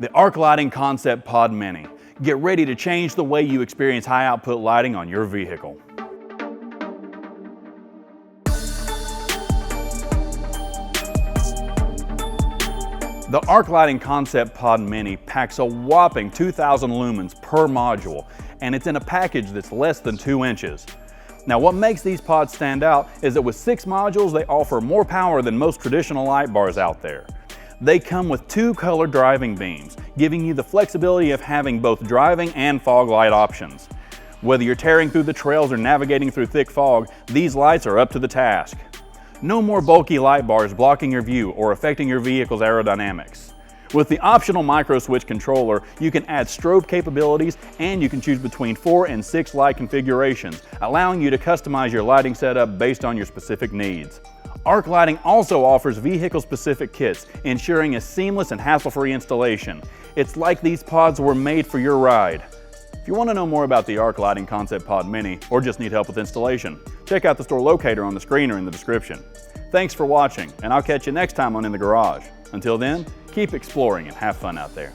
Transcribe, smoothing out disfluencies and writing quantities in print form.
The Arc Lighting Concept Pod Mini. Get ready to change the way you experience high output lighting on your vehicle. The Arc Lighting Concept Pod Mini packs a whopping 2,000 lumens per module, and it's in a package that's less than 2 inches. Now, what makes these pods stand out is that with 6 modules, they offer more power than most traditional light bars out there. They come with 2 color driving beams, giving you the flexibility of having both driving and fog light options. Whether you're tearing through the trails or navigating through thick fog, these lights are up to the task. No more bulky light bars blocking your view or affecting your vehicle's aerodynamics. With the optional micro switch controller, you can add strobe capabilities, and you can choose between 4 and 6 light configurations, allowing you to customize your lighting setup based on your specific needs. Arc Lighting also offers vehicle-specific kits, ensuring a seamless and hassle-free installation. It's like these pods were made for your ride. If you want to know more about the Arc Lighting Concept Pod Mini, or just need help with installation, check out the store locator on the screen or in the description. Thanks for watching, and I'll catch you next time on In the Garage. Until then, keep exploring and have fun out there.